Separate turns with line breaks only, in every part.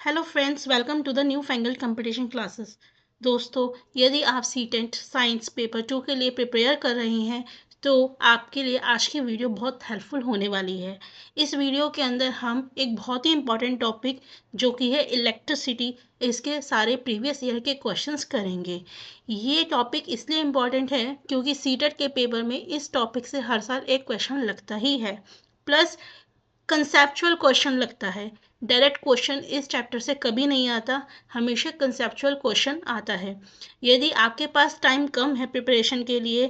Hello friends, welcome to the newfangled competition classes. दोस्तों, यदि आप सीटेंट साइंस पेपर 2 के लिए प्रिपेयर कर रहे हैं तो आपके लिए आज की वीडियो बहुत हेल्पफुल होने वाली है। इस वीडियो के अंदर हम एक बहुत ही इम्पॉर्टेंट टॉपिक जो कि है इलेक्ट्रिसिटी, इसके सारे प्रीवियस ईयर के क्वेश्चंस करेंगे। ये टॉपिक इसलिए इम्पॉर्टेंट है क्योंकि सीटेट के पेपर में इस टॉपिक से हर साल एक क्वेश्चन लगता ही है, प्लस कंसेप्चुअल क्वेश्चन लगता है। डायरेक्ट क्वेश्चन इस चैप्टर से कभी नहीं आता, हमेशा कंसेप्चुअल क्वेश्चन आता है। यदि आपके पास टाइम कम है प्रिपरेशन के लिए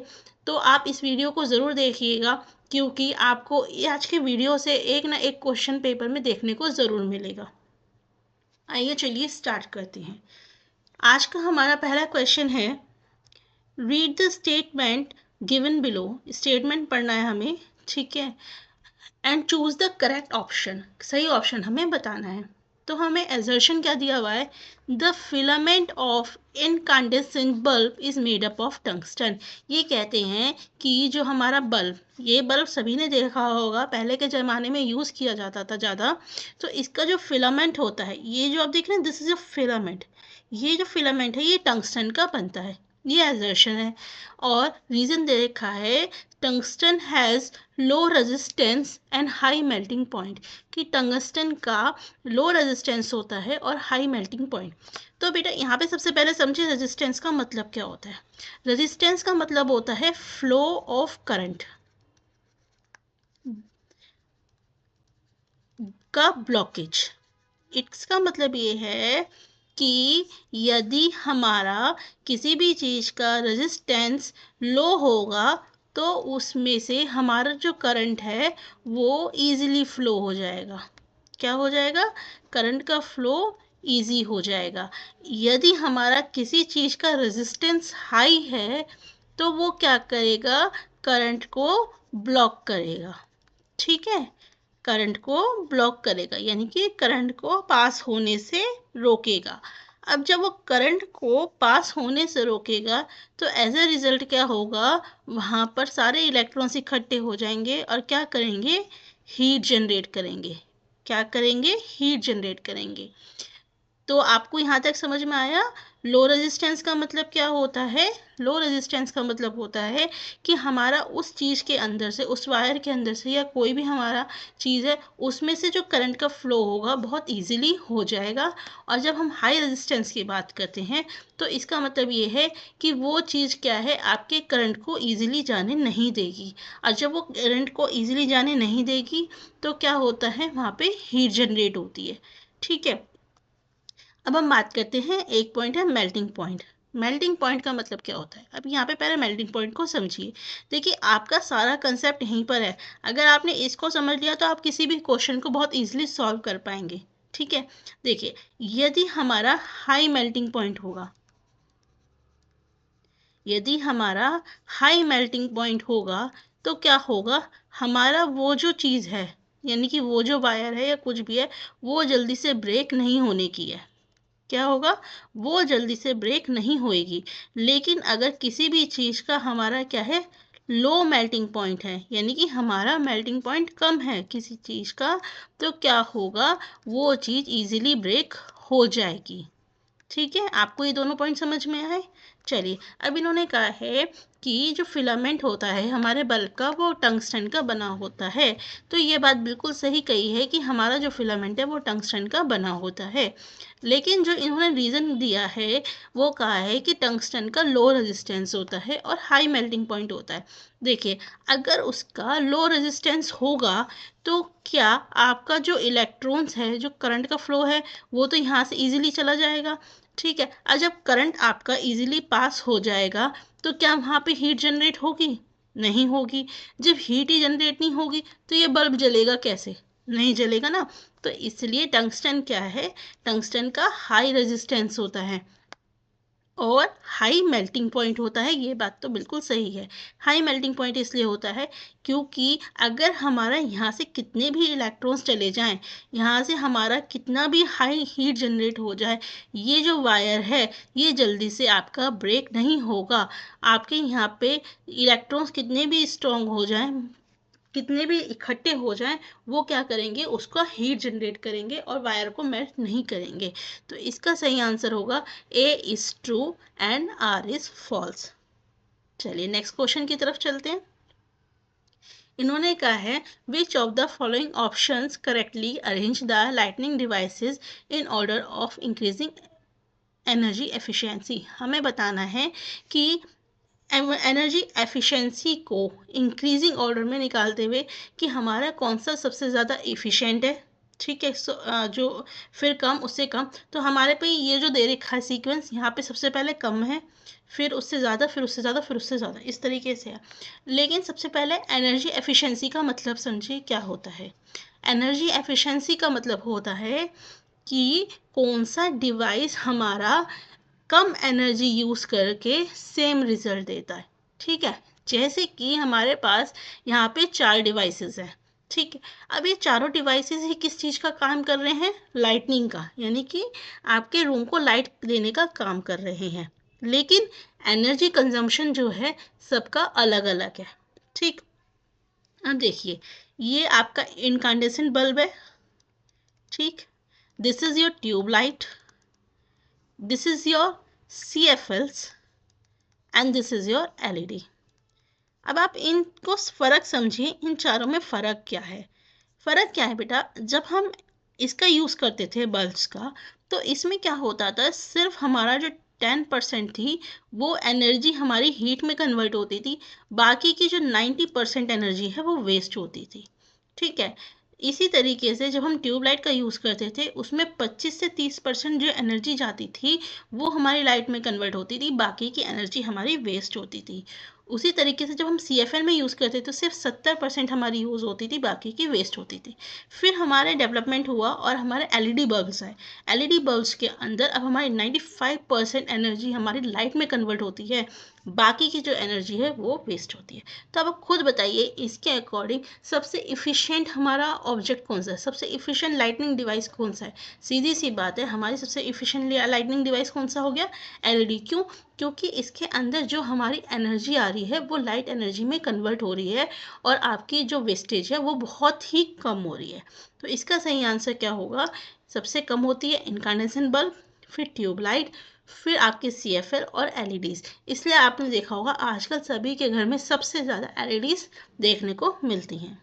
तो आप इस वीडियो को ज़रूर देखिएगा, क्योंकि आपको आज के वीडियो से एक ना एक क्वेश्चन पेपर में देखने को ज़रूर मिलेगा। आइए चलिए स्टार्ट करते हैं। आज का हमारा पहला क्वेश्चन है, read the statement given below. Statement पढ़ना है हमें, ठीक है, and choose the correct option. सही ऑप्शन हमें बताना है। तो हमें एजर्शन क्या दिया हुआ है, the filament of incandescent bulb is made up of tungsten. ये कहते हैं कि जो हमारा बल्ब, ये बल्ब सभी ने देखा होगा, पहले के ज़माने में यूज़ किया जाता था ज़्यादा। तो इसका जो फिलामेंट होता है, ये जो आप देख रहे हैं, दिस इज अ फिलामेंट। ये जो फिलामेंट है ये टंगस्टन का बनता है, ये एजर्शन है। और रीज़न दे रखा है, tungsten has low resistance and high melting point, कि टंगस्टन का लो रेजिस्टेंस होता है और हाई मेल्टिंग पॉइंट। तो बेटा यहाँ पे सबसे पहले समझिए रेजिस्टेंस का मतलब क्या होता है। रेजिस्टेंस का मतलब होता है फ्लो ऑफ करंट का ब्लॉकेज। इसका मतलब ये है कि यदि हमारा किसी भी चीज़ का रेजिस्टेंस लो होगा तो उसमें से हमारा जो करंट है वो इजीली फ्लो हो जाएगा। क्या हो जाएगा? करंट का फ्लो इजी हो जाएगा। यदि हमारा किसी चीज़ का रेजिस्टेंस हाई है तो वो क्या करेगा? करंट को ब्लॉक करेगा। ठीक है, करंट को ब्लॉक करेगा, यानी कि करंट को पास होने से रोकेगा। अब जब वो करंट को पास होने से रोकेगा तो एज अ रिजल्ट क्या होगा, वहाँ पर सारे इलेक्ट्रॉन्स इकट्ठे हो जाएंगे और क्या करेंगे? हीट जनरेट करेंगे। क्या करेंगे? हीट जनरेट करेंगे। तो आपको यहाँ तक समझ में आया? लो रेजिस्टेंस का मतलब क्या होता है? लो रेजिस्टेंस का मतलब होता है कि हमारा उस चीज़ के अंदर से, उस वायर के अंदर से, या कोई भी हमारा चीज़ है, उसमें से जो करंट का फ्लो होगा बहुत इजीली हो जाएगा। और जब हम हाई रेजिस्टेंस की बात करते हैं तो इसका मतलब ये है कि वो चीज़ क्या है, आपके करंट को ईजिली जाने नहीं देगी। और जब वो करंट को ईजिली जाने नहीं देगी तो क्या होता है, वहाँ पे हीट जनरेट होती है। ठीक है, अब हम बात करते हैं, एक पॉइंट है मेल्टिंग पॉइंट। मेल्टिंग पॉइंट का मतलब क्या होता है? अब यहाँ पे पहले मेल्टिंग पॉइंट को समझिए। देखिए, आपका सारा कंसेप्ट यहीं पर है। अगर आपने इसको समझ लिया तो आप किसी भी क्वेश्चन को बहुत इजीली सॉल्व कर पाएंगे। ठीक है, देखिए, यदि हमारा हाई मेल्टिंग पॉइंट होगा, यदि हमारा हाई मेल्टिंग पॉइंट होगा तो क्या होगा, हमारा वो जो चीज़ है, यानी कि वो जो वायर है या कुछ भी है, वो जल्दी से ब्रेक नहीं होने की है। क्या होगा? वो जल्दी से ब्रेक नहीं होएगी। लेकिन अगर किसी भी चीज़ का हमारा क्या है, लो मेल्टिंग पॉइंट है, यानी कि हमारा मेल्टिंग पॉइंट कम है किसी चीज़ का, तो क्या होगा, वो चीज़ इजीली ब्रेक हो जाएगी। ठीक है, आपको ये दोनों पॉइंट समझ में आए? चलिए, अब इन्होंने कहा है कि जो फिलामेंट होता है हमारे बल्ब का वो टंगस्टन का बना होता है। तो ये बात बिल्कुल सही कही है कि हमारा जो फिलामेंट है वो टंगस्टन का बना होता है। लेकिन जो इन्होंने रीज़न दिया है वो कहा है कि टंगस्टन का लो रेजिस्टेंस होता है और हाई मेल्टिंग पॉइंट होता है। देखिए, अगर उसका लो रेजिस्टेंस होगा तो क्या आपका जो इलेक्ट्रॉन्स है, जो करंट का फ्लो है, वो तो यहाँ से इजीली चला जाएगा। ठीक है, और जब करंट आपका इजीली पास हो जाएगा तो क्या वहाँ पे हीट जनरेट होगी? नहीं होगी। जब हीट ही जनरेट नहीं होगी तो ये बल्ब जलेगा कैसे? नहीं जलेगा ना। तो इसलिए टंगस्टन क्या है, टंगस्टन का हाई रेजिस्टेंस होता है और हाई मेल्टिंग पॉइंट होता है। ये बात तो बिल्कुल सही है। हाई मेल्टिंग पॉइंट इसलिए होता है क्योंकि अगर हमारा यहाँ से कितने भी इलेक्ट्रॉन्स चले जाएं, यहाँ से हमारा कितना भी हाई हीट जनरेट हो जाए, ये जो वायर है ये जल्दी से आपका ब्रेक नहीं होगा। आपके यहाँ पे इलेक्ट्रॉन्स कितने भी स्ट्रॉन्ग हो जाएं, कितने भी इकट्ठे हो जाएं वो क्या करेंगे, उसका हीट जनरेट करेंगे और वायर को मेल्ट नहीं करेंगे। तो इसका सही आंसर होगा A is true and R is false. चलिए नेक्स्ट क्वेश्चन की तरफ चलते हैं। इन्होंने कहा है which of the following options correctly arrange the lightning devices in order of increasing energy efficiency. हमें बताना है कि एनर्जी एफिशिएंसी को इंक्रीजिंग ऑर्डर में निकालते हुए कि हमारा कौन सा सबसे ज़्यादा एफिशिएंट है। ठीक है, जो फिर कम, उससे कम। तो हमारे पे ये जो दे रखा है सीक्वेंस, यहाँ पे सबसे पहले कम है, फिर उससे ज़्यादा, फिर उससे ज़्यादा, फिर उससे ज़्यादा, इस तरीके से है। लेकिन सबसे पहले एनर्जी एफिशिएंसी का मतलब समझिए क्या होता है। एनर्जी एफिशिएंसी का मतलब होता है कि कौन सा डिवाइस हमारा कम एनर्जी यूज़ करके सेम रिजल्ट देता है। ठीक है, जैसे कि हमारे पास यहाँ पे 4 डिवाइसेस हैं। ठीक है, अब ये चारों डिवाइसेस ही किस चीज़ का काम कर रहे हैं, लाइटनिंग का, यानी कि आपके रूम को लाइट देने का काम कर रहे हैं। लेकिन एनर्जी कंजम्पशन जो है सबका अलग अलग है। ठीक, अब देखिए ये आपका इनकांडेसेंट बल्ब है। ठीक, this is your tube light, this is your CFLs and this is your LED। अब आप इनको फ़र्क समझिए, इन चारों में फ़र्क क्या है। फ़र्क क्या है बेटा, जब हम इसका यूज़ करते थे बल्ब्स का, तो इसमें क्या होता था, सिर्फ हमारा जो 10% थी वो एनर्जी हमारी हीट में कन्वर्ट होती थी, बाकी की जो 90% एनर्जी है वो वेस्ट होती थी। ठीक है, इसी तरीके से जब हम ट्यूबलाइट का यूज़ करते थे उसमें 25 से 30% जो एनर्जी जाती थी वो हमारी लाइट में कन्वर्ट होती थी, बाकी की एनर्जी हमारी वेस्ट होती थी। उसी तरीके से जब हम CFL में यूज़ करते तो सिर्फ 70% हमारी यूज़ होती थी, बाकी की वेस्ट होती थी। फिर हमारे डेवलपमेंट हुआ और हमारे LED बल्ब्स आए। LED बल्ब्स के अंदर अब हमारी 95% एनर्जी हमारी लाइट में कन्वर्ट होती है, बाकी की जो एनर्जी है वो वेस्ट होती है। तो अब आप खुद बताइए इसके अकॉर्डिंग सबसे इफ़िशिएंट हमारा ऑब्जेक्ट कौन सा है, सबसे इफ़िशिएंट लाइटनिंग डिवाइस कौन सा है। सीधी सी बात है, हमारी सबसे इफ़िशिएंट लाइटनिंग डिवाइस कौन सा हो गया, LED। क्यों, क्योंकि इसके अंदर जो हमारी एनर्जी आ रही है वो लाइट एनर्जी में कन्वर्ट हो रही है और आपकी जो वेस्टेज है वो बहुत ही कम हो रही है। तो इसका सही आंसर क्या होगा, सबसे कम होती है इनकांडेसेंट बल्ब, फिर ट्यूबलाइट, फिर आपके CFL और LEDs। इसलिए आपने देखा होगा आजकल सभी के घर में सबसे ज़्यादा LEDs देखने को मिलती हैं।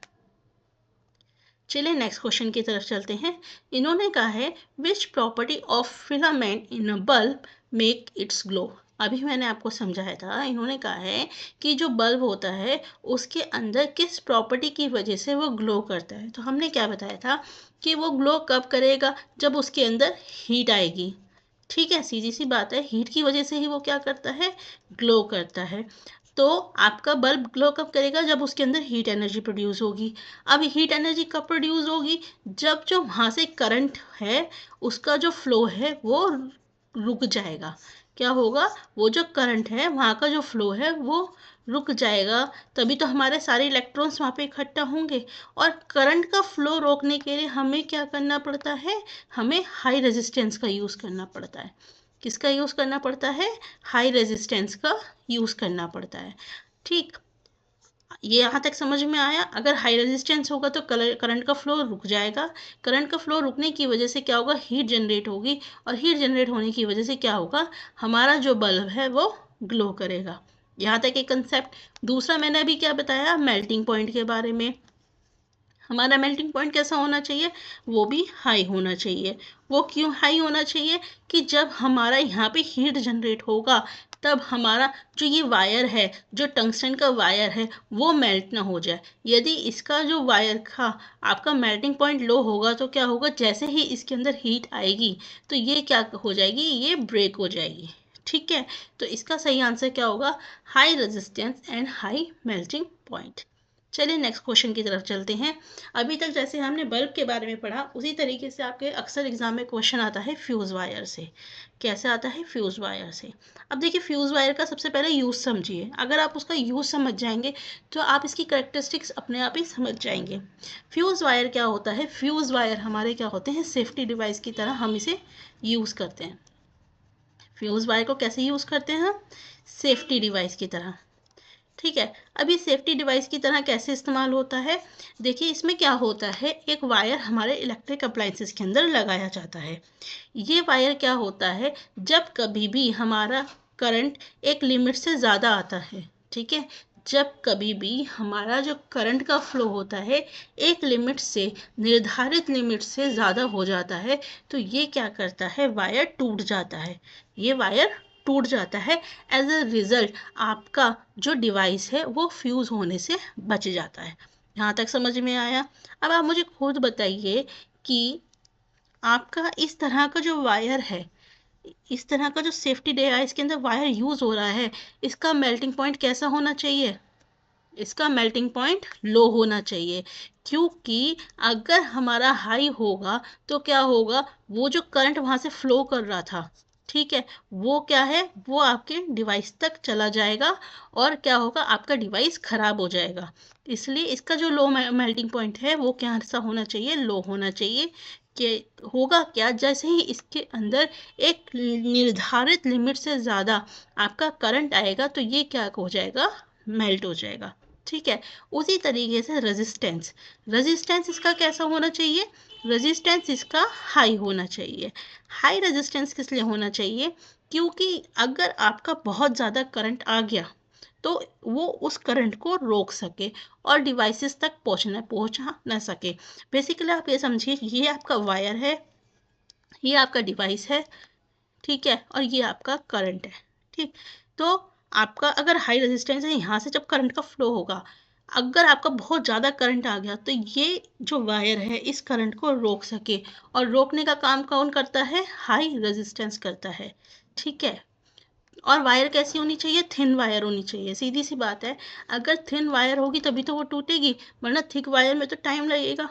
चलिए नेक्स्ट क्वेश्चन की तरफ चलते हैं। इन्होंने कहा है which property of filament in a bulb make it's glow. अभी मैंने आपको समझाया था, इन्होंने कहा है कि जो बल्ब होता है उसके अंदर किस प्रॉपर्टी की वजह से वो ग्लो करता है। तो हमने क्या बताया था कि वो ग्लो कब करेगा, जब उसके अंदर हीट आएगी। ठीक है, सीधी सी बात है, हीट की वजह से ही वो क्या करता है, ग्लो करता है। तो आपका बल्ब ग्लो कब करेगा, जब उसके अंदर हीट एनर्जी प्रोड्यूस होगी। अब हीट एनर्जी कब प्रोड्यूस होगी, जब जो वहाँ से करंट है उसका जो फ्लो है वो रुक जाएगा। क्या होगा, वो जो करंट है वहाँ का जो फ्लो है वो रुक जाएगा, तभी तो हमारे सारे इलेक्ट्रॉन्स वहाँ पे इकट्ठा होंगे। और करंट का फ्लो रोकने के लिए हमें क्या करना पड़ता है, हमें हाई रेजिस्टेंस का यूज़ करना पड़ता है। किसका यूज़ करना पड़ता है, हाई रेजिस्टेंस का यूज़ करना पड़ता है। ठीक, ये यहाँ तक समझ में आया। अगर हाई रेजिस्टेंस होगा तो करंट का फ्लो रुक जाएगा, करंट का फ्लो रुकने की वजह से क्या होगा, हीट जनरेट होगी, और हीट जनरेट होने की वजह से क्या होगा, हमारा जो बल्ब है वो ग्लो करेगा। यहाँ तक एक कंसेप्ट। दूसरा मैंने अभी क्या बताया, मेल्टिंग पॉइंट के बारे में। हमारा मेल्टिंग पॉइंट कैसा होना चाहिए, वो भी हाई होना चाहिए। वो क्यों हाई होना चाहिए, कि जब हमारा यहाँ पे हीट जनरेट होगा तब हमारा जो ये वायर है, जो टंगस्टन का वायर है, वो मेल्ट ना हो जाए। यदि इसका जो वायर का आपका मेल्टिंग पॉइंट लो होगा तो क्या होगा, जैसे ही इसके अंदर हीट आएगी तो ये क्या हो जाएगी, ये ब्रेक हो जाएगी। ठीक है, तो इसका सही आंसर क्या होगा, high resistance and high melting point. चलिए नेक्स्ट क्वेश्चन की तरफ चलते हैं। अभी तक जैसे हमने बल्ब के बारे में पढ़ा, उसी तरीके से आपके अक्सर एग्जाम में क्वेश्चन आता है फ्यूज़ वायर से। कैसे आता है, फ्यूज़ वायर से। अब देखिए फ्यूज़ वायर का सबसे पहले यूज़ समझिए। अगर आप उसका यूज़ समझ जाएंगे तो आप इसकी करेक्टरिस्टिक्स अपने आप ही समझ जाएंगे। फ्यूज़ वायर क्या होता है, फ्यूज़ वायर हमारे क्या होते हैं, सेफ्टी डिवाइस की तरह हम इसे यूज़ करते हैं। फ्यूज़ वायर को कैसे यूज़ करते हैं हम, सेफ्टी डिवाइस की तरह। ठीक है। अभी सेफ्टी डिवाइस की तरह कैसे इस्तेमाल होता है, देखिए इसमें क्या होता है, एक वायर हमारे इलेक्ट्रिक अप्लायंसेस के अंदर लगाया जाता है। ये वायर क्या होता है, जब कभी भी हमारा करंट एक लिमिट से ज़्यादा आता है, ठीक है, जब कभी भी हमारा जो करंट का फ्लो होता है एक लिमिट से, निर्धारित लिमिट से ज़्यादा हो जाता है, तो ये क्या करता है, वायर टूट जाता है। ये वायर टूट जाता है। एज अ रिजल्ट आपका जो डिवाइस है वो फ्यूज़ होने से बच जाता है। यहाँ तक समझ में आया। अब आप मुझे खुद बताइए कि आपका इस तरह का जो वायर है, इस तरह का जो सेफ्टी डिवाइस के अंदर वायर यूज़ हो रहा है, इसका मेल्टिंग पॉइंट कैसा होना चाहिए, इसका मेल्टिंग पॉइंट लो होना चाहिए। क्योंकि अगर हमारा हाई होगा तो क्या होगा, वो जो करंट वहाँ से फ्लो कर रहा था, ठीक है, वो क्या है, वो आपके डिवाइस तक चला जाएगा और क्या होगा, आपका डिवाइस ख़राब हो जाएगा। इसलिए इसका जो लो मेल्टिंग पॉइंट है वो क्या सा होना चाहिए, लो होना चाहिए। कि होगा क्या, जैसे ही इसके अंदर एक निर्धारित लिमिट से ज़्यादा आपका करंट आएगा तो ये क्या हो जाएगा, मेल्ट हो जाएगा। ठीक है। उसी तरीके से रेजिस्टेंस, रेजिस्टेंस इसका कैसा होना चाहिए, रेजिस्टेंस इसका हाई होना चाहिए। हाई रेजिस्टेंस किस लिए होना चाहिए, क्योंकि अगर आपका बहुत ज़्यादा करंट आ गया तो वो उस करंट को रोक सके और डिवाइसेस तक पहुंचा ना सके। बेसिकली आप ये समझिए, ये आपका वायर है, ये आपका डिवाइस है, ठीक है, और ये आपका करंट है। ठीक, तो आपका अगर हाई रेजिस्टेंस है, यहाँ से जब करंट का फ्लो होगा, अगर आपका बहुत ज़्यादा करंट आ गया तो ये जो वायर है इस करंट को रोक सके, और रोकने का काम कौन करता है, हाई रेजिस्टेंस करता है। ठीक है। और वायर कैसी होनी चाहिए, थिन वायर होनी चाहिए। सीधी सी बात है, अगर थिन वायर होगी तभी तो वो टूटेगी, वरना थिक वायर में तो टाइम लगेगा।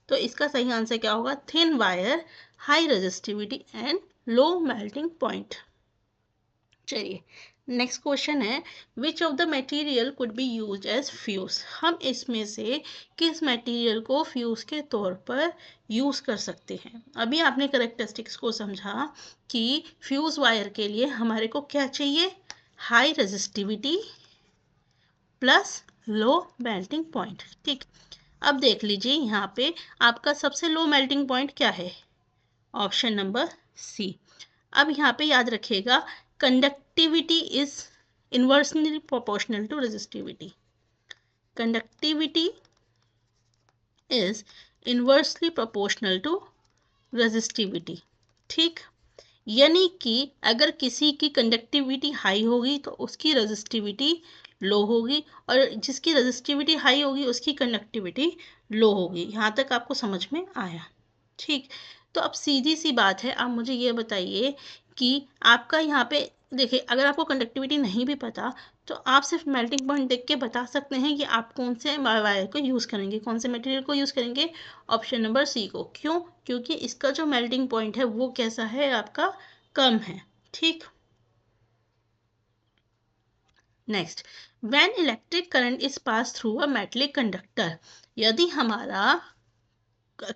तो इसका सही आंसर क्या होगा, thin wire, high resistivity and low melting point. चलिए नेक्स्ट क्वेश्चन है, which of the material could be use as fuse. हम इसमें से किस मटेरियल को फ्यूज के तौर पर यूज कर सकते हैं। अभी आपने करेक्टरिस्टिक्स को समझा कि फ्यूज वायर के लिए हमारे को क्या चाहिए, high resistivity plus low melting point. ठीक, अब देख लीजिए यहाँ पे आपका सबसे लो मेल्टिंग पॉइंट क्या है, ऑप्शन नंबर सी। अब यहाँ पे याद रखिएगा, conductivity is inversely proportional to resistivity. Conductivity is inversely proportional to resistivity. ठीक, यानी कि अगर किसी की कंडक्टिविटी हाई होगी तो उसकी रेजिस्टिविटी लो होगी, और जिसकी रेजिस्टिविटी हाई होगी उसकी कंडक्टिविटी लो होगी। यहाँ तक आपको समझ में आया। ठीक, तो अब सीधी सी बात है, आप मुझे ये बताइए कि आपका यहाँ पे देखिए, अगर आपको कंडक्टिविटी नहीं भी पता तो आप सिर्फ मेल्टिंग पॉइंट देख के बता सकते हैं कि आप कौन से वायर को यूज़ करेंगे, कौन से मटेरियल को यूज़ करेंगे, ऑप्शन नंबर सी को। क्यों, क्योंकि इसका जो मेल्टिंग पॉइंट है वो कैसा है, आपका कम है। ठीक, next, when electric current is pass through a metallic conductor. यदि हमारा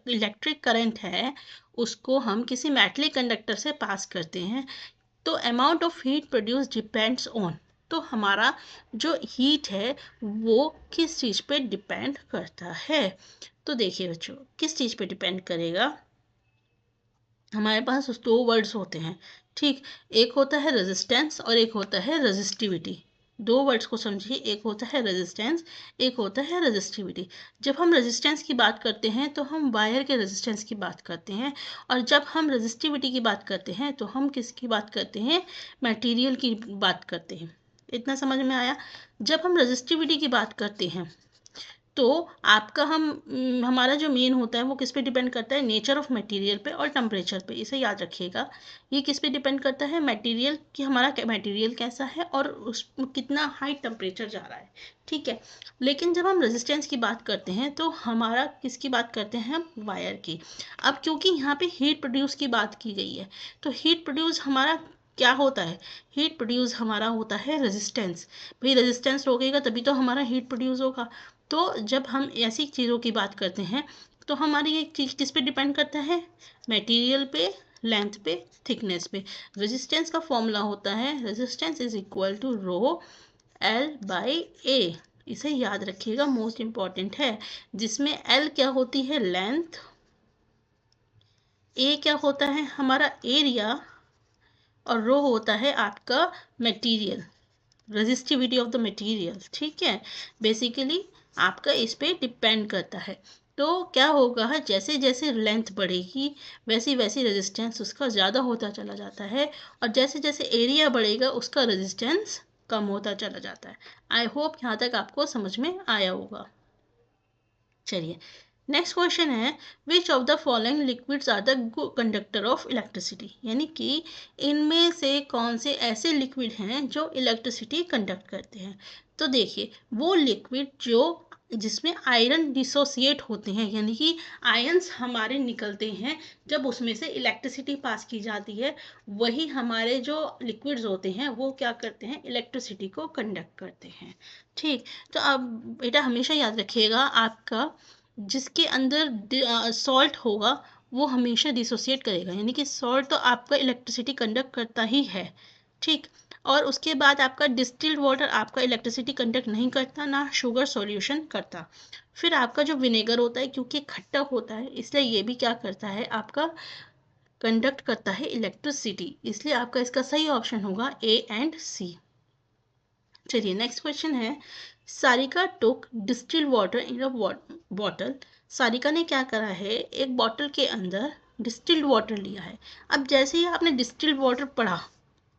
इलेक्ट्रिक करंट है उसको हम किसी मेटलिक कंडक्टर से पास करते हैं, तो amount of heat produce depends on, तो हमारा जो हीट है वो किस चीज़ पे डिपेंड करता है। तो देखिए बच्चों, किस चीज़ पे डिपेंड करेगा, हमारे पास उस दो वर्ड्स होते हैं। ठीक, एक होता है रेजिस्टेंस और एक होता है रेजिस्टिविटी। दो वर्ड्स को समझिए, एक होता है रेजिस्टेंस, एक होता है रेजिस्टिविटी। जब हम रेजिस्टेंस की बात करते हैं तो हम वायर के रेजिस्टेंस की बात करते हैं, और जब हम रेजिस्टिविटी की बात करते हैं तो हम किसकी बात करते हैं, मटेरियल की बात करते हैं। इतना समझ में आया। जब हम रेजिस्टिविटी की बात करते हैं तो आपका हमारा जो मेन होता है वो किस पे डिपेंड करता है, नेचर ऑफ मटेरियल पे और टेम्परेचर पे। इसे याद रखिएगा, ये किस पे डिपेंड करता है, मटेरियल कि हमारा मटेरियल कैसा है और उस कितना हाई टेम्परेचर जा रहा है। ठीक है। लेकिन जब हम रेजिस्टेंस की बात करते हैं तो हमारा किसकी बात करते हैं, हम वायर की। अब क्योंकि यहाँ पे हीट प्रोड्यूस की बात की गई है, तो हीट प्रोड्यूस हमारा क्या होता है, हीट प्रोड्यूस हमारा होता है रेजिस्टेंस। भाई रेजिस्टेंस रोकेगा तभी तो हमारा हीट प्रोड्यूस होगा। तो जब हम ऐसी चीज़ों की बात करते हैं तो हमारी ये चीज़ किस पे डिपेंड करता है, मटेरियल पे, लेंथ पे, थिकनेस पे। रेजिस्टेंस का फॉर्मूला होता है, resistance is equal to rho L/A, इसे याद रखिएगा, मोस्ट इम्पॉर्टेंट है, जिसमें L क्या होती है, लेंथ, A क्या होता है हमारा एरिया, और रो होता है आपका material, resistivity of the material. ठीक है, बेसिकली आपका इस पे डिपेंड करता है। तो क्या होगा, जैसे जैसे लेंथ बढ़ेगी वैसी वैसी रेजिस्टेंस उसका ज़्यादा होता चला जाता है, और जैसे जैसे एरिया बढ़ेगा उसका रेजिस्टेंस कम होता चला जाता है। आई होप यहाँ तक आपको समझ में आया होगा। चलिए नेक्स्ट क्वेश्चन है, which of the following liquids are the good conductor of electricity, यानी कि इनमें से कौन से ऐसे लिक्विड हैं जो इलेक्ट्रिसिटी कंडक्ट करते हैं। तो देखिए, वो लिक्विड जो जिसमें आयरन डिसोसिएट होते हैं, यानी कि आयंस हमारे निकलते हैं जब उसमें से इलेक्ट्रिसिटी पास की जाती है, वही हमारे जो लिक्विड्स होते हैं वो क्या करते हैं, इलेक्ट्रिसिटी को कंडक्ट करते हैं। ठीक, तो अब बेटा हमेशा याद रखिएगा, आपका जिसके अंदर सॉल्ट होगा वो हमेशा डिसोसिएट करेगा, यानी कि सॉल्ट तो आपका इलेक्ट्रिसिटी कंडक्ट करता ही है। ठीक, और उसके बाद आपका डिस्टिल्ड वाटर आपका इलेक्ट्रिसिटी कंडक्ट नहीं करता, ना शुगर सॉल्यूशन करता। फिर आपका जो विनेगर होता है, क्योंकि खट्टा होता है इसलिए ये भी क्या करता है, आपका कंडक्ट करता है इलेक्ट्रिसिटी, इसलिए आपका इसका सही ऑप्शन होगा A एंड C। चलिए नेक्स्ट क्वेश्चन है, Sarika took distilled water in a bottle. Sarika ने क्या करा है, एक बॉटल के अंदर डिस्टिल्ड वाटर लिया है। अब जैसे ही आपने डिस्टिल्ड वाटर पढ़ा,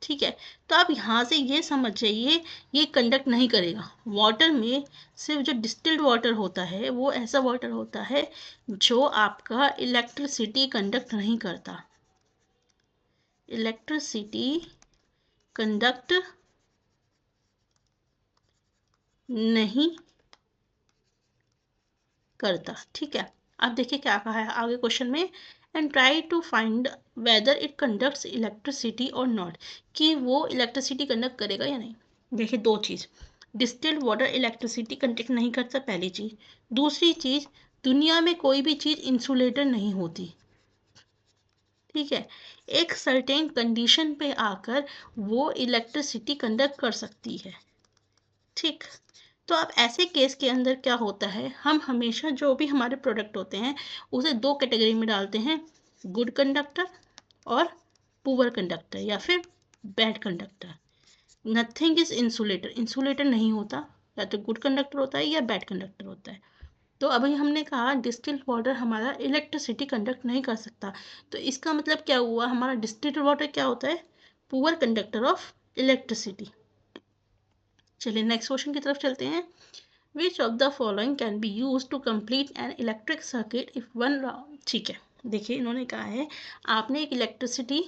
ठीक है, तो आप यहाँ से ये समझ जाइए ये कंडक्ट नहीं करेगा। वाटर में सिर्फ जो डिस्टिल्ड वाटर होता है वो ऐसा वाटर होता है जो आपका इलेक्ट्रिसिटी कंडक्ट नहीं करता, इलेक्ट्रिसिटी कंडक्ट नहीं करता। ठीक है, अब देखिए क्या कहा है आगे क्वेश्चन में, and try to find whether it conducts electricity और नॉट, कि वो इलेक्ट्रिसिटी कंडक्ट करेगा या नहीं। देखिए दो चीज़, डिस्टिल्ड वाटर इलेक्ट्रिसिटी कंडक्ट नहीं करता, पहली चीज़। दूसरी चीज़, दुनिया में कोई भी चीज़ इंसुलेटर नहीं होती। ठीक है, एक सर्टेन कंडीशन पे आकर वो इलेक्ट्रिसिटी कंडक्ट कर सकती है। ठीक, तो अब ऐसे केस के अंदर क्या होता है, हम हमेशा जो भी हमारे प्रोडक्ट होते हैं उसे दो कैटेगरी में डालते हैं, गुड कंडक्टर और पुअर कंडक्टर या फिर bad conductor. Nothing is insulator, insulator नहीं होता, या तो गुड कंडक्टर होता है या बैड कंडक्टर होता है। तो अभी हमने कहा डिस्टिल्ड वाटर हमारा इलेक्ट्रिसिटी कंडक्ट नहीं कर सकता, तो इसका मतलब क्या हुआ, हमारा डिस्टिल्ड वाटर क्या होता है, पुअर कंडक्टर ऑफ इलेक्ट्रिसिटी। चलिए नेक्स्ट क्वेश्चन की तरफ चलते हैं, which of the following can be use to complete an electric circuit if one round. ठीक है, देखिए इन्होंने कहा है आपने एक इलेक्ट्रिसिटी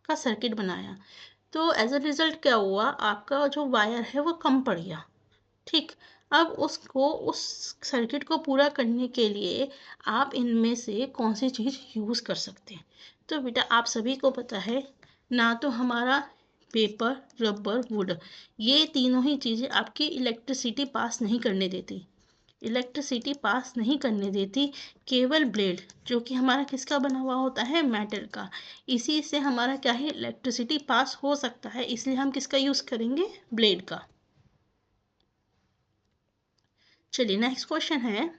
का सर्किट बनाया, तो एज अ रिजल्ट क्या हुआ, आपका जो वायर है वो कम पड़ गया। ठीक, अब उसको उस सर्किट को पूरा करने के लिए आप इनमें से कौन सी चीज़ यूज़ कर सकते हैं। तो बेटा आप सभी को पता है, ना तो हमारा पेपर, रबर, वुड, ये तीनों ही चीज़ें आपकी इलेक्ट्रिसिटी पास नहीं करने देती, इलेक्ट्रिसिटी पास नहीं करने देती। केवल ब्लेड, जो कि हमारा किसका बना हुआ होता है, मेटल का, इसी से हमारा क्या है, इलेक्ट्रिसिटी पास हो सकता है, इसलिए हम किसका यूज़ करेंगे, ब्लेड का। चलिए नेक्स्ट क्वेश्चन है,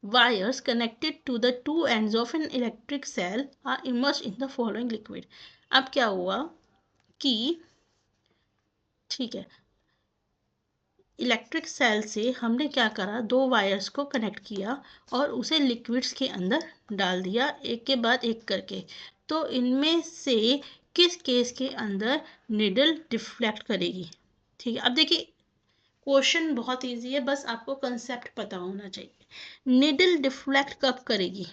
wires connected to the two ends of an electric cell are immersed in the following liquid। अब क्या हुआ कि, ठीक है, इलेक्ट्रिक सेल से हमने क्या करा, दो वायर्स को कनेक्ट किया और उसे लिक्विड्स के अंदर डाल दिया एक के बाद एक करके। तो इनमें से किस केस के अंदर निडल डिफ्लेक्ट करेगी। ठीक है, अब देखिए क्वेश्चन बहुत इजी है, बस आपको कंसेप्ट पता होना चाहिए। निडल डिफ्लेक्ट कब करेगी,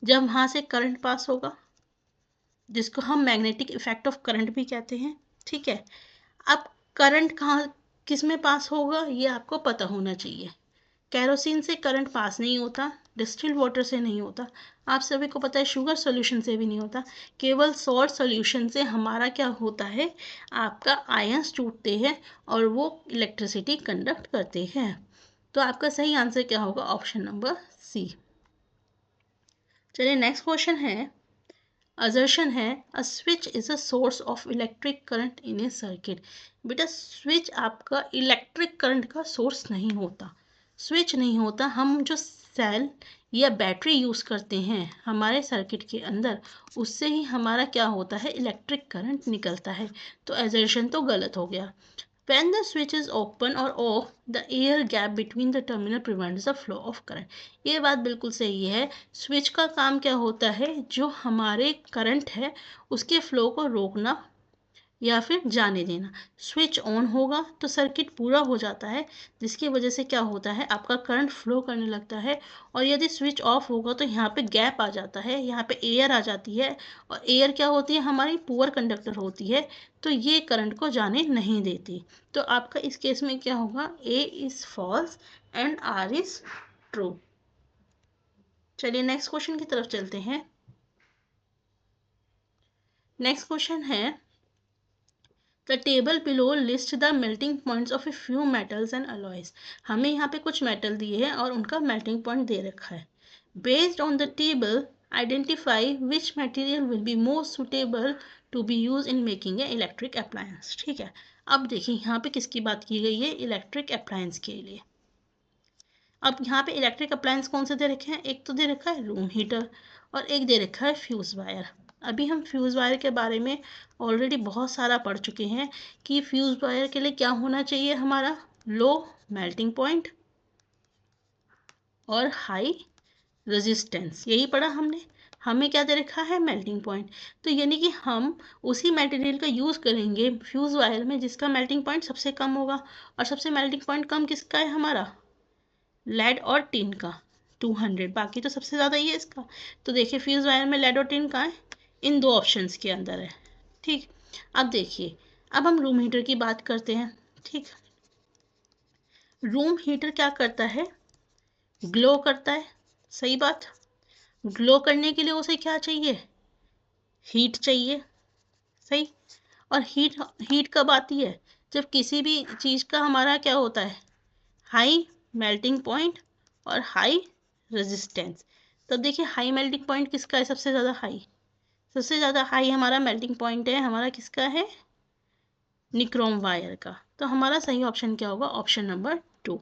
जब वहां से करंट पास होगा, जिसको हम मैग्नेटिक इफेक्ट ऑफ करंट भी कहते हैं। ठीक है, अब करंट कहाँ किस में पास होगा ये आपको पता होना चाहिए। कैरोसिन से करंट पास नहीं होता, डिस्टिल्ड वाटर से नहीं होता, आप सभी को पता है शुगर सॉल्यूशन से भी नहीं होता, केवल सॉल्ट सॉल्यूशन से हमारा क्या होता है, आपका आयंस टूटते हैं और वो इलेक्ट्रिसिटी कंडक्ट करते हैं। तो आपका सही आंसर क्या होगा, ऑप्शन नंबर C। चलिए नेक्स्ट क्वेश्चन है, असर्शन है a switch is a source of electric current in A circuit. बेटा स्विच आपका इलेक्ट्रिक करंट का सोर्स नहीं होता, स्विच नहीं होता। हम जो सेल या बैटरी यूज़ करते हैं हमारे सर्किट के अंदर, उससे ही हमारा क्या होता है, इलेक्ट्रिक करंट निकलता है। तो असर्शन तो गलत हो गया। When the switch is open or off, the air gap between the terminal prevents the flow of current। ये बात बिल्कुल सही है। स्विच का काम क्या होता है, जो हमारे करंट है उसके फ्लो को रोकना या फिर जाने देना। स्विच ऑन होगा तो सर्किट पूरा हो जाता है, जिसकी वजह से क्या होता है, आपका करंट फ्लो करने लगता है। और यदि स्विच ऑफ होगा तो यहाँ पे गैप आ जाता है, यहाँ पे एयर आ जाती है। और एयर क्या होती है, हमारी पुअर कंडक्टर होती है, तो ये करंट को जाने नहीं देती। तो आपका इस केस में क्या होगा, A is false and R is true. चलिए नेक्स्ट क्वेश्चन की तरफ चलते हैं। नेक्स्ट क्वेश्चन है The table below lists the melting points of a few metals and alloys। हमें यहाँ पे कुछ मेटल दिए हैं और उनका melting point दे रखा है। Based on the table, identify which material will be most suitable to be used in making a electric appliance। ठीक है, अब देखिए यहाँ पे किसकी बात की गई है, इलेक्ट्रिक अप्लायंस के लिए। अब यहाँ पे इलेक्ट्रिक अप्लायंस कौन से दे रखे हैं, एक तो दे रखा है रूम हीटर और एक दे रखा है फ्यूज़ वायर। अभी हम फ्यूज़ वायर के बारे में ऑलरेडी बहुत सारा पढ़ चुके हैं कि फ्यूज़ वायर के लिए क्या होना चाहिए, हमारा लो मेल्टिंग पॉइंट और हाई रेजिस्टेंस, यही पढ़ा हमने। हमें क्या दे रखा है, मेल्टिंग पॉइंट। तो यानी कि हम उसी मटेरियल का यूज़ करेंगे फ्यूज़ वायर में जिसका मेल्टिंग पॉइंट सबसे कम होगा। और सबसे मेल्टिंग पॉइंट कम किसका है, हमारा लेड और टिन का 200, बाकी तो सबसे ज़्यादा ही है इसका। तो देखिए फ्यूज़ वायर में लेड और टिन का है, इन दो ऑप्शंस के अंदर है। ठीक, अब देखिए, अब हम रूम हीटर की बात करते हैं। ठीक, रूम हीटर क्या करता है, ग्लो करता है। सही बात, ग्लो करने के लिए उसे क्या चाहिए, हीट चाहिए। सही, और हीट हीट कब आती है, जब किसी भी चीज़ का हमारा क्या होता है, हाई मेल्टिंग पॉइंट और हाई रेजिस्टेंस। तब देखिए हाई मेल्टिंग पॉइंट किसका है, सबसे ज़्यादा हाई, सबसे ज़्यादा हाई हमारा मेल्टिंग पॉइंट है, हमारा किसका है, निक्रोम वायर का। तो हमारा सही ऑप्शन क्या होगा, ऑप्शन नंबर 2।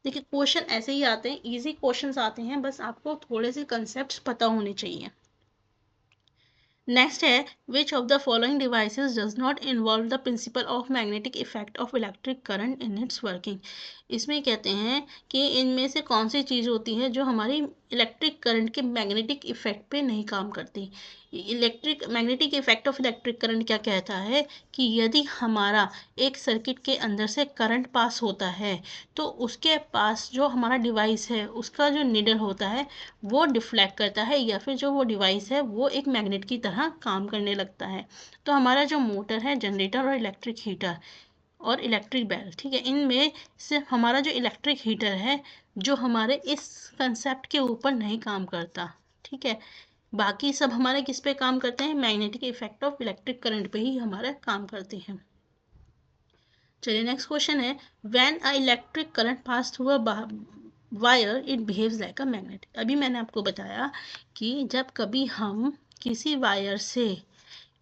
देखिए क्वेश्चन ऐसे ही आते हैं, इजी क्वेश्चंस आते हैं, बस आपको थोड़े से कंसेप्ट पता होने चाहिए। नेक्स्ट है, which of the following devices does not involve the principle of magnetic effect of electric current in its working. इसमें कहते हैं कि इनमें से कौन सी चीज़ होती है जो हमारी इलेक्ट्रिक करंट के मैग्नेटिक इफेक्ट पे नहीं काम करती। Magnetic effect of electric current क्या कहता है कि यदि हमारा एक सर्किट के अंदर से करंट पास होता है तो उसके पास जो हमारा डिवाइस है उसका जो निडल होता है वो डिफ्लेक्ट करता है, या फिर जो वो डिवाइस है वो एक मैग्नेट की तरह काम करने लगता है। तो हमारा जो मोटर है, जनरेटर और इलेक्ट्रिक हीटर और इलेक्ट्रिक बेल, ठीक है, इनमें सिर्फ हमारा जो इलेक्ट्रिक हीटर है जो हमारे इस कंसेप्ट के ऊपर नहीं काम करता। ठीक है, बाकी सब हमारे किस पे काम करते हैं, magnetic effect of electric current पे ही हमारा काम करते हैं। चलिए नेक्स्ट क्वेश्चन है, when a electric current pass through a wire it behaves like a magnet. अभी मैंने आपको बताया कि जब कभी हम किसी वायर से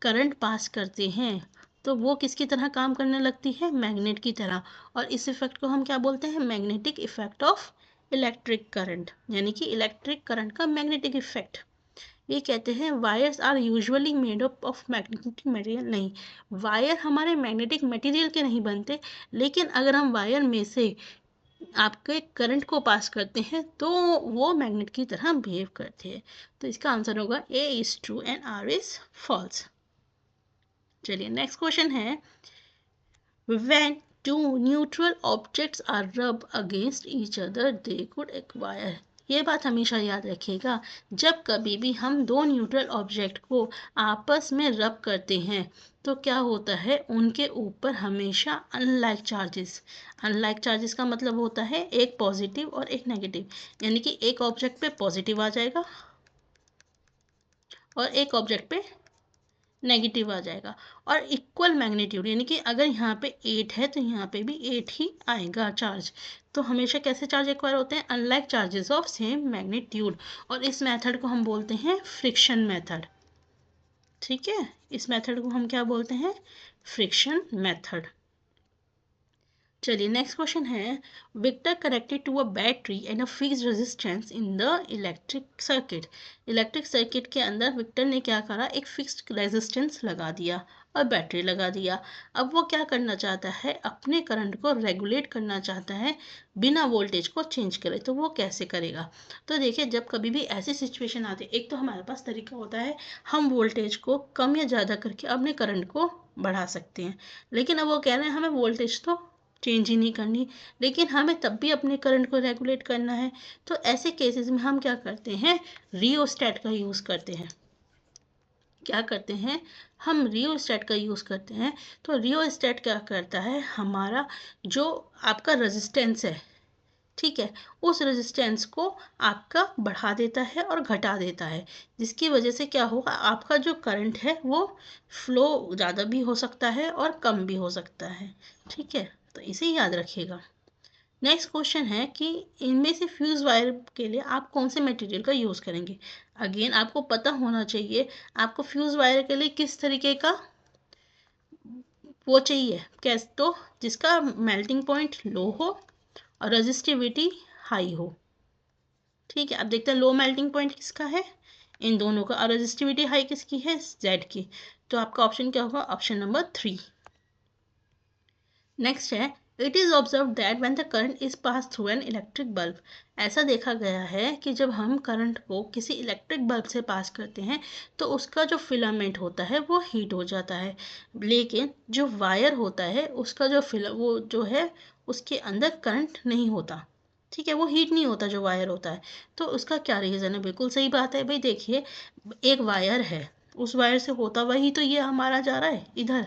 करंट पास करते हैं तो वो किसकी तरह काम करने लगती है, मैग्नेट की तरह। और इस इफेक्ट को हम क्या बोलते हैं, magnetic effect of electric current, यानी कि इलेक्ट्रिक करंट का मैग्नेटिक इफेक्ट। ये कहते हैं wires are usually made up of magnetic material. नहीं, वायर हमारे मैग्नेटिक मटेरियल के नहीं बनते, लेकिन अगर हम वायर में से आपके करंट को पास करते हैं तो वो मैग्नेट की तरह बिहेव करते हैं। तो इसका आंसर होगा A is true and R is false. चलिए नेक्स्ट क्वेश्चन है, when two neutral objects are rub against each other they could acquire. ये बात हमेशा याद रखिएगा, जब कभी भी हम दो न्यूट्रल ऑब्जेक्ट को आपस में रब करते हैं तो क्या होता है, उनके ऊपर हमेशा अनलाइक चार्जेस का मतलब होता है एक पॉजिटिव और एक नेगेटिव, यानी कि एक ऑब्जेक्ट पे पॉजिटिव आ जाएगा और एक ऑब्जेक्ट पे नेगेटिव आ जाएगा। और इक्वल मैग्नीट्यूड, यानी कि अगर यहाँ पे 8 है तो यहाँ पे भी 8 ही आएगा चार्ज। तो हमेशा कैसे चार्ज एक्वायर होते हैं, unlike charges of same magnitude. और इस मेथड को हम बोलते हैं फ्रिक्शन मेथड। ठीक है, इस मेथड को हम क्या बोलते हैं, फ्रिक्शन मेथड। चलिए नेक्स्ट क्वेश्चन है, victor connected to a battery and a fixed resistance in the electric circuit. Electric circuit के अंदर विक्टर ने क्या करा, एक फिक्स्ड रेजिस्टेंस लगा दिया और बैटरी लगा दिया। अब वो क्या करना चाहता है, अपने करंट को रेगुलेट करना चाहता है बिना वोल्टेज को चेंज करे। तो वो कैसे करेगा, तो देखिए जब कभी भी ऐसी सिचुएशन आती है, एक तो हमारे पास तरीका होता है हम वोल्टेज को कम या ज़्यादा करके अपने करंट को बढ़ा सकते हैं, लेकिन अब वो कह रहे हैं हमें वोल्टेज तो चेंज ही नहीं करनी, लेकिन हमें तब भी अपने करंट को रेगुलेट करना है। तो ऐसे केसेस में हम क्या करते हैं, रियोस्टेट का यूज़ करते हैं। क्या करते हैं, हम रियोस्टेट का यूज़ करते हैं। तो रियोस्टेट क्या करता है, हमारा जो आपका रेजिस्टेंस है, ठीक है, उस रेजिस्टेंस को आपका बढ़ा देता है और घटा देता है, जिसकी वजह से क्या होगा, आपका जो करंट है वो फ्लो ज़्यादा भी हो सकता है और कम भी हो सकता है। ठीक है, तो इसे याद रखिएगा। नेक्स्ट क्वेश्चन है कि इनमें से फ्यूज वायर के लिए आप कौन से मटेरियल का यूज़ करेंगे। अगेन आपको पता होना चाहिए आपको फ्यूज वायर के लिए किस तरीके का वो चाहिए, कैसे, तो जिसका मेल्टिंग पॉइंट लो हो और रजिस्टिविटी हाई हो। ठीक है, अब देखते हैं लो मेल्टिंग पॉइंट किसका है, इन दोनों का, और रजिस्टिविटी हाई किसकी है, जेड की। तो आपका ऑप्शन क्या होगा, ऑप्शन नंबर 3। नेक्स्ट है, it is observe that when the current is pass through an electric bulb. ऐसा देखा गया है कि जब हम करंट को किसी इलेक्ट्रिक बल्ब से पास करते हैं तो उसका जो फिलामेंट होता है वो हीट हो जाता है, लेकिन जो वायर होता है उसका जो वो जो है उसके अंदर करंट नहीं होता। ठीक है, वो हीट नहीं होता जो वायर होता है। तो उसका क्या रीज़न है, बिल्कुल सही बात है भाई। देखिए एक वायर है, उस वायर से होता वही तो ये हमारा जा रहा है इधर,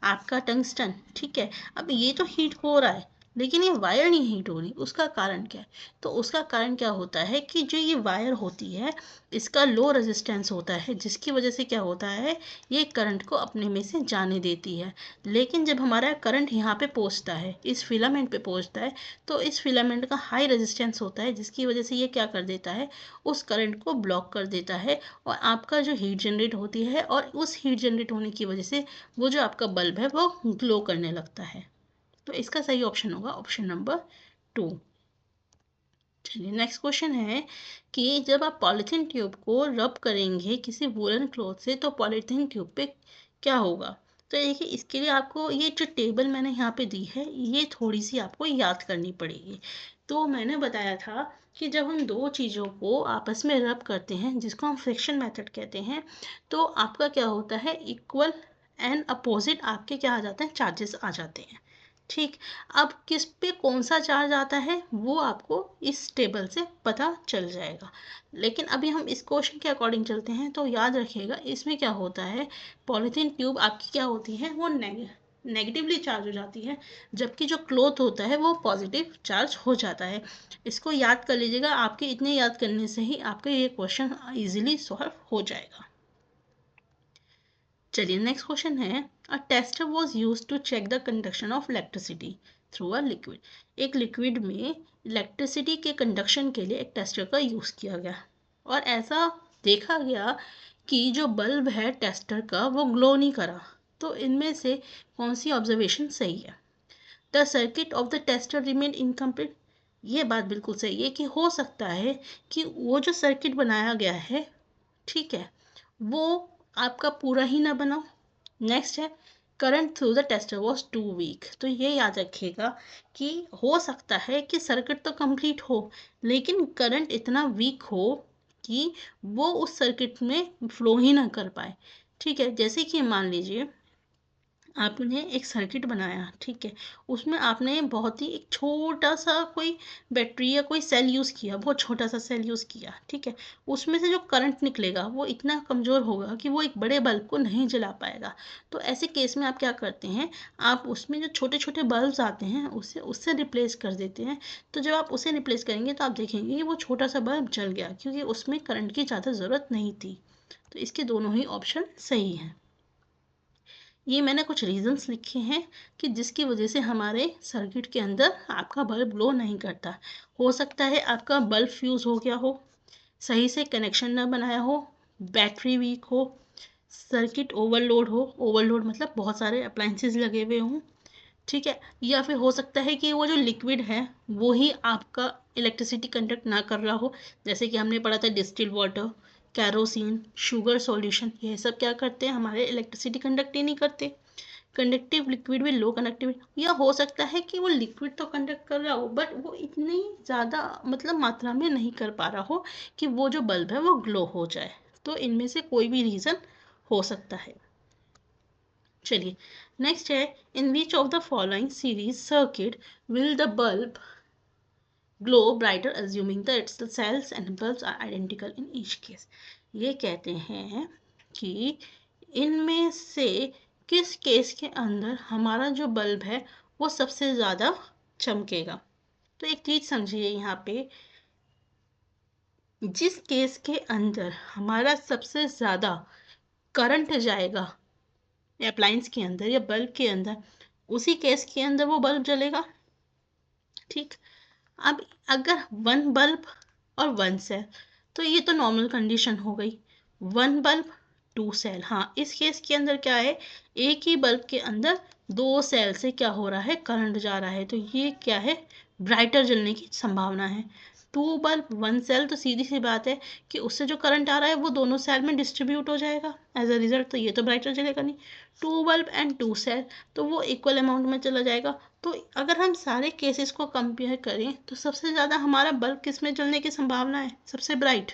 आपका टंगस्टन। ठीक है, अब ये तो हीट हो रहा है लेकिन ये वायर नहीं हीट हो रही, उसका कारण क्या है, तो उसका कारण क्या होता है कि जो ये वायर होती है इसका लो रेजिस्टेंस होता है, जिसकी वजह से क्या होता है, ये करंट को अपने में से जाने देती है। लेकिन जब हमारा करंट यहाँ पे पहुँचता है, इस फिलामेंट पे पहुँचता है, तो इस फिलामेंट का हाई रेजिस्टेंस होता है, जिसकी वजह से ये क्या कर देता है, उस करंट को ब्लॉक कर देता है और आपका जो हीट जनरेट होती है, और उस हीट जनरेट होने की वजह से वो जो आपका बल्ब है वो ग्लो करने लगता है। तो इसका सही ऑप्शन होगा ऑप्शन नंबर 2। चलिए नेक्स्ट क्वेश्चन है कि जब आप पॉलीथीन ट्यूब को रब करेंगे किसी वूलन क्लॉथ से तो पॉलीथीन ट्यूब पे क्या होगा। तो देखिए इसके लिए आपको ये जो टेबल मैंने यहाँ पे दी है ये थोड़ी सी आपको याद करनी पड़ेगी। तो मैंने बताया था कि जब हम दो चीज़ों को आपस में रब करते हैं जिसको हम फ्रिक्शन मेथड कहते हैं, तो आपका क्या होता है, इक्वल एंड अपोजिट आपके क्या आ जाते हैं, चार्जेस आ जाते हैं। ठीक, अब किस पे कौन सा चार्ज आता है वो आपको इस टेबल से पता चल जाएगा। लेकिन अभी हम इस क्वेश्चन के अकॉर्डिंग चलते हैं, तो याद रखिएगा इसमें क्या होता है, पॉलीथीन ट्यूब आपकी क्या होती है, वो नेगेटिवली चार्ज हो जाती है, जबकि जो क्लॉथ होता है वो पॉजिटिव चार्ज हो जाता है। इसको याद कर लीजिएगा, आपके इतने याद करने से ही आपका ये क्वेश्चन इजीली सॉल्व हो जाएगा। चलिए नेक्स्ट क्वेश्चन है, a tester was used to check the conduction of electricity through a liquid. एक लिक्विड में इलेक्ट्रिसिटी के कंडक्शन के लिए एक टेस्टर का यूज़ किया गया और ऐसा देखा गया कि जो बल्ब है टेस्टर का वो ग्लो नहीं करा। तो इनमें से कौन सी ऑब्जर्वेशन सही है, the circuit of the tester remain incomplete. ये बात बिल्कुल सही है कि हो सकता है कि वो जो सर्किट बनाया गया है, ठीक है, वो आपका पूरा ही ना बना। नेक्स्ट है, current through the tester was too weak. तो ये याद रखिएगा कि हो सकता है कि सर्किट तो कंप्लीट हो लेकिन करंट इतना वीक हो कि वो उस सर्किट में फ्लो ही ना कर पाए। ठीक है, जैसे कि मान लीजिए आपने एक सर्किट बनाया, ठीक है, उसमें आपने बहुत ही एक छोटा सा कोई बैटरी या कोई सेल यूज़ किया, बहुत छोटा सा सेल यूज़ किया, ठीक है, उसमें से जो करंट निकलेगा वो इतना कमज़ोर होगा कि वो एक बड़े बल्ब को नहीं जला पाएगा। तो ऐसे केस में आप क्या करते हैं, आप उसमें जो छोटे छोटे बल्ब्स आते हैं उससे उससे रिप्लेस कर देते हैं। तो जब आप उसे रिप्लेस करेंगे तो आप देखेंगे कि वो छोटा सा बल्ब जल गया क्योंकि उसमें करंट की ज़्यादा ज़रूरत नहीं थी। तो इसके दोनों ही ऑप्शन सही हैं। ये मैंने कुछ रीजंस लिखे हैं कि जिसकी वजह से हमारे सर्किट के अंदर आपका बल्ब ग्लो नहीं करता। हो सकता है आपका बल्ब फ्यूज़ हो गया हो, सही से कनेक्शन ना बनाया हो, बैटरी वीक हो, सर्किट ओवरलोड हो, ओवरलोड मतलब बहुत सारे अप्लायंसेस लगे हुए हों, ठीक है, या फिर हो सकता है कि वो जो लिक्विड है वो ही आपका इलेक्ट्रिसिटी कंडक्ट ना कर रहा हो, जैसे कि हमने पढ़ा था distil water, kerosene, sugar solution, ये सब क्या करते हैं, हमारे इलेक्ट्रिसिटी कंडक्ट ही नहीं करते। कंडक्टिव लिक्विड में लो कंडक्टिविटी, या हो सकता है कि वो लिक्विड तो कंडक्ट कर रहा हो बट वो इतनी ज़्यादा मतलब मात्रा में नहीं कर पा रहा हो कि वो जो बल्ब है वो ग्लो हो जाए। तो इनमें से कोई भी रीज़न हो सकता है। चलिए नेक्स्ट है, in which of the following series circuit will the bulb glow brighter assuming that the cells and bulbs are identical in each case. ये कहते हैं कि इनमें से किस केस के अंदर हमारा जो बल्ब है वो सबसे ज़्यादा चमकेगा। तो एक चीज़ समझिए यहाँ पे, जिस केस के अंदर हमारा सबसे ज़्यादा करंट जाएगा अप्लायंस के अंदर या बल्ब के अंदर, उसी केस के अंदर वो बल्ब जलेगा। ठीक, अब अगर वन बल्ब और वन सेल, तो ये तो नॉर्मल कंडीशन हो गई। वन बल्ब टू सेल, हाँ इस केस के अंदर क्या है, एक ही बल्ब के अंदर दो सेल से क्या हो रहा है, करंट जा रहा है, तो ये क्या है, ब्राइटर जलने की संभावना है। टू बल्ब वन सेल, तो सीधी सी बात है कि उससे जो करंट आ रहा है वो दोनों सेल में डिस्ट्रीब्यूट हो जाएगा एज अ रिजल्ट, तो ये तो ब्राइटर जलेगा नहीं। Two bulb and two cell, तो वो इक्वल अमाउंट में चला जाएगा। तो अगर हम सारे केसेस को कंपेयर करें तो सबसे ज़्यादा हमारा बल्ब किस में जलने की संभावना है, सबसे ब्राइट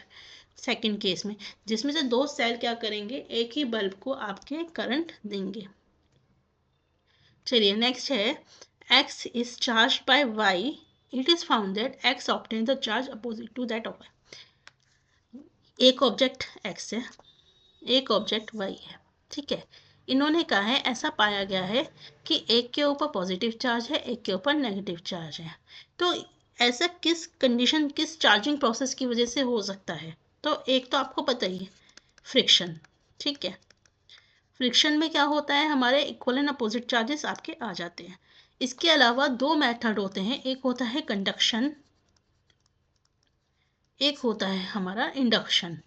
सेकंड केस में, जिसमें से दो सेल क्या करेंगे, एक ही बल्ब को आपके करंट देंगे। चलिए नेक्स्ट है, x is charged by y, it is found that x obtains the charge opposite to that of y। एक ऑब्जेक्ट x है, एक ऑब्जेक्ट y है, ठीक है, इन्होंने कहा है ऐसा पाया गया है कि एक के ऊपर पॉजिटिव चार्ज है, एक के ऊपर नेगेटिव चार्ज है। तो ऐसा किस कंडीशन, किस चार्जिंग प्रोसेस की वजह से हो सकता है, तो एक तो आपको पता ही है, फ्रिक्शन। ठीक है, फ्रिक्शन में क्या होता है, हमारे इक्वल एंड अपोजिट चार्जेस आपके आ जाते हैं। इसके अलावा दो मेथड होते हैं, एक होता है कंडक्शन, एक होता है हमारा इंडक्शन।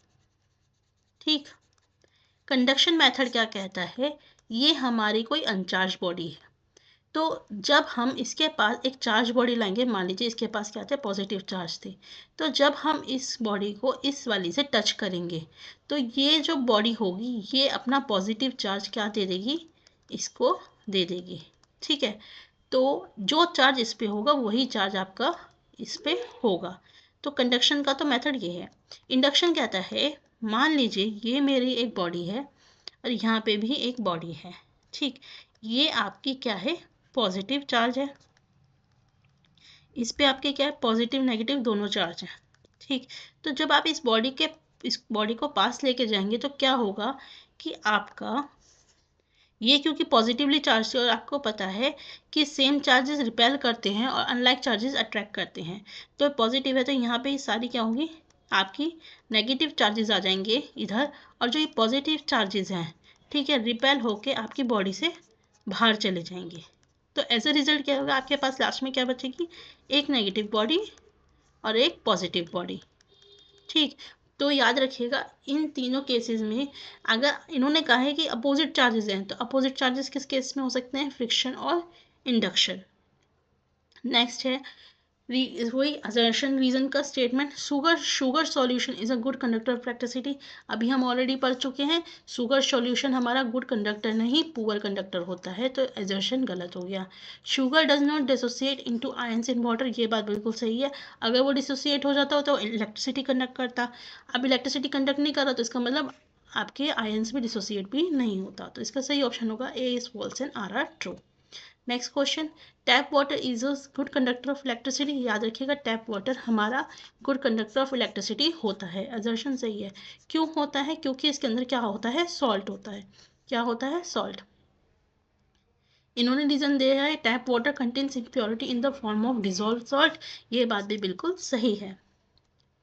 ठीक, कंडक्शन मेथड क्या कहता है, ये हमारी कोई अनचार्ज बॉडी है, तो जब हम इसके पास एक चार्ज बॉडी लाएंगे, मान लीजिए इसके पास क्या थे, पॉजिटिव चार्ज थे, तो जब हम इस बॉडी को इस वाली से टच करेंगे तो ये जो बॉडी होगी ये अपना पॉजिटिव चार्ज क्या दे देगी, इसको दे देगी। ठीक है, तो जो चार्ज इस पे होगा वही चार्ज आपका इस पे होगा। तो कंडक्शन का तो मेथड ये है। इंडक्शन कहता है, मान लीजिए ये मेरी एक बॉडी है और यहाँ पे भी एक बॉडी है, ठीक, ये आपकी क्या है, पॉजिटिव चार्ज है, इस पे आपके क्या है, पॉजिटिव नेगेटिव दोनों चार्ज हैं। ठीक, तो जब आप इस बॉडी को पास लेके जाएंगे तो क्या होगा कि आपका ये क्योंकि पॉजिटिवली चार्ज है और आपको पता है कि सेम चार्जेस रिपेल करते हैं और अनलाइक चार्जेस अट्रैक्ट करते हैं, तो पॉजिटिव है तो यहाँ पे सारी क्या होंगी, आपकी नेगेटिव चार्जेस आ जाएंगे इधर, और जो ये पॉजिटिव चार्जेस हैं, ठीक है, रिपेल होके आपकी बॉडी से बाहर चले जाएंगे। तो एज अ रिजल्ट क्या होगा, आपके पास लास्ट में क्या बचेगी, एक नेगेटिव बॉडी और एक पॉजिटिव बॉडी। ठीक, तो याद रखिएगा इन तीनों केसेस में अगर इन्होंने कहा है कि अपोजिट चार्जेस हैं, तो अपोजिट चार्जेस किस केस में हो सकते हैं, फ्रिक्शन और इंडक्शन। नेक्स्ट है वही असर्शन रीजन का statement, sugar solution is a good conductor of electricity. अभी हम ऑलरेडी पढ़ चुके हैं, शुगर सॉल्यूशन हमारा गुड कंडक्टर नहीं पुअर कंडक्टर होता है, तो असर्शन गलत हो गया। Sugar does not dissociate into ions in water, ये बात बिल्कुल सही है, अगर वो डिसोसिएट हो जाता हो तो इलेक्ट्रिसिटी कंडक्ट करता, अब इलेक्ट्रिसिटी कंडक्ट नहीं कर रहा तो इसका मतलब आपके आयंस भी डिसोसिएट भी नहीं होता, तो इसका सही ऑप्शन होगा A is false and R R true. Next question, tap water is a good conductor of electricity. याद रखिएगा टैप वाटर हमारा गुड कंडक्टर ऑफ इलेक्ट्रिसिटी होता है, असर्शन सही है। क्यों होता है, क्योंकि इसके अंदर क्या होता है, सॉल्ट होता है। क्या होता है, सॉल्ट। इन्होंने रीजन दिया है tap water contains impurity in the form of dissolve salt, ये बात भी बिल्कुल सही है।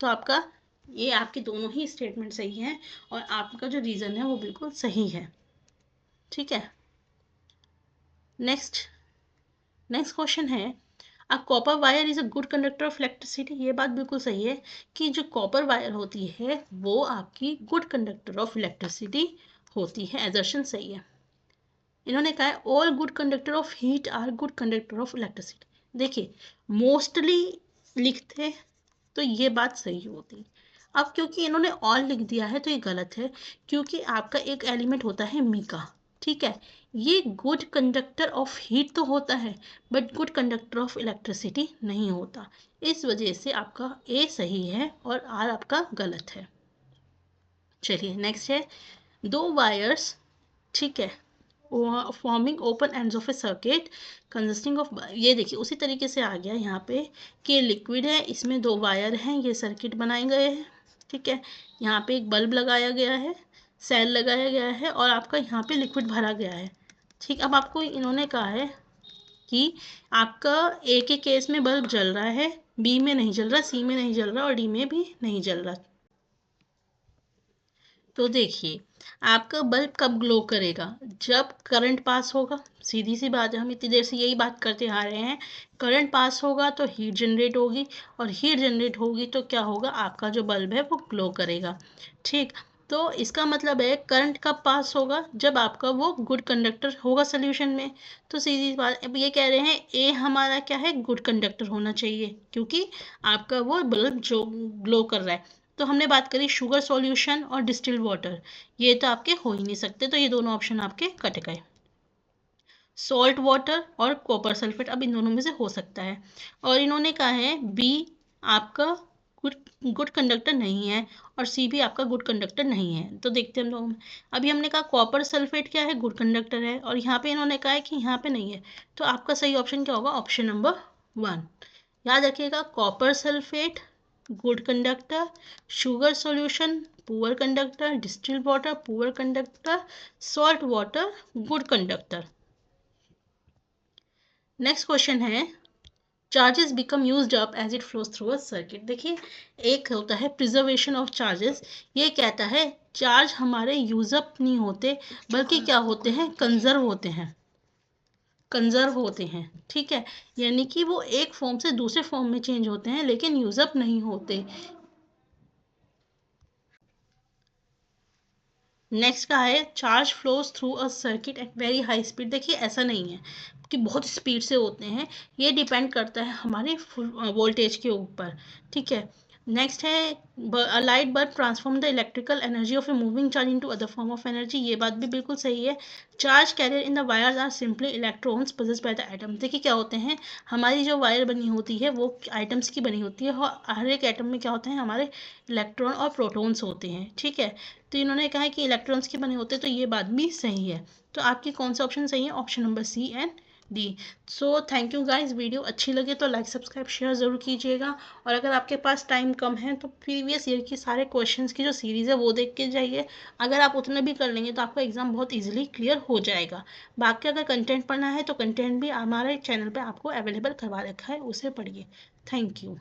तो आपका ये आपके दोनों ही स्टेटमेंट सही हैं और आपका जो रीज़न है वो बिल्कुल सही है। ठीक है, नेक्स्ट क्वेश्चन है, a copper wire is a good conductor of electricity. ये बात बिल्कुल सही है कि जो कॉपर वायर होती है वो आपकी गुड कंडक्टर ऑफ इलेक्ट्रिसिटी होती है। एजर्शन सही है। इन्होंने कहा है all good conductor of heat are good conductor of electricity. देखिए मोस्टली लिखते तो ये बात सही होती। अब क्योंकि इन्होंने ऑल लिख दिया है तो ये गलत है, क्योंकि आपका एक एलिमेंट होता है मीका, ठीक है, ये गुड कंडक्टर ऑफ हीट तो होता है but good conductor of electricity नहीं होता। इस वजह से आपका ए सही है और आर आपका गलत है। चलिए नेक्स्ट है दो वायर्स, ठीक है, forming open ends of A circuit consisting of, ये देखिए उसी तरीके से आ गया यहाँ पे कि लिक्विड है, इसमें दो वायर हैं, ये सर्किट बनाए गए हैं, ठीक है, यहाँ पे एक बल्ब लगाया गया है, सेल लगाया गया है और आपका यहाँ पे लिक्विड भरा गया है, ठीक। अब आपको इन्होंने कहा है कि आपका ए के केस में बल्ब जल रहा है, बी में नहीं जल रहा, सी में नहीं जल रहा और डी में भी नहीं जल रहा। तो देखिए आपका बल्ब कब ग्लो करेगा, जब करंट पास होगा। सीधी सी बात है, हम इतनी देर से यही बात करते आ रहे हैं। करंट पास होगा तो हीट जनरेट होगी और हीट जनरेट होगी तो क्या होगा, आपका जो बल्ब है वो ग्लो करेगा, ठीक। तो इसका मतलब है करंट कब पास होगा, जब आपका वो गुड कंडक्टर होगा सोल्यूशन में। तो सीधी बात, अब ये कह रहे हैं ए हमारा क्या है, गुड कंडक्टर होना चाहिए, क्योंकि आपका वो बल्ब जो ग्लो कर रहा है। तो हमने बात करी शुगर सॉल्यूशन और डिस्टिल्ड वाटर, ये तो आपके हो ही नहीं सकते, तो ये दोनों ऑप्शन आपके कट गए। सॉल्ट वाटर और कॉपर सल्फेट, अब इन दोनों में से हो सकता है। और इन्होंने कहा है बी आपका गुड गुड कंडक्टर नहीं है और सी भी आपका गुड कंडक्टर नहीं है। तो देखते हैं हम लोग, अभी हमने कहा कॉपर सल्फेट क्या है, गुड कंडक्टर है, और यहाँ पे इन्होंने कहा है कि यहाँ पे नहीं है। तो आपका सही ऑप्शन क्या होगा, ऑप्शन नंबर 1। याद रखिएगा copper sulphate good conductor, sugar solution poor conductor, distilled water poor conductor, salt water good conductor. Next question है charges become used up as it flows through a circuit. देखिए एक होता है preservation of charges, ये कहता है charge हमारे use up नहीं होते बल्कि क्या होते हैं, कंजर्व होते हैं, कंजर्व होते हैं, ठीक है, यानी कि वो एक फॉर्म से दूसरे फॉर्म में चेंज होते हैं लेकिन यूज अप नहीं होते। नेक्स्ट का है charge flows through a circuit at very high speed. देखिए ऐसा नहीं है कि बहुत स्पीड से होते हैं, ये डिपेंड करता है हमारे वोल्टेज के ऊपर, ठीक है। नेक्स्ट है a light bulb transform the electrical energy of a moving charge into other form of energy, ये बात भी बिल्कुल सही है। Charge carrier in the wires are simply electrons possessed by the atom. देखिए क्या होते हैं, हमारी जो वायर बनी होती है वो आइटम्स की बनी होती है और हर एक एटम में क्या होते हैं, हमारे इलेक्ट्रॉन और प्रोटॉन्स होते हैं, ठीक है। तो इन्होंने कहा है कि इलेक्ट्रॉन्स के बने होते हैं, तो ये बात भी सही है। तो आपकी कौन सा ऑप्शन सही है, option number C and D. So thank you guys, video अच्छी लगे तो लाइक सब्सक्राइब शेयर ज़रूर कीजिएगा, और अगर आपके पास टाइम कम है तो प्रीवियस ईयर की सारे क्वेश्चंस की जो सीरीज़ है वो देख के जाइए। अगर आप उतने भी कर लेंगे तो आपका एग्ज़ाम बहुत ईजिली क्लियर हो जाएगा। बाकी अगर कंटेंट पढ़ना है तो कंटेंट भी हमारे चैनल पर आपको अवेलेबल करवा रखा है, उसे पढ़िए। Thank you.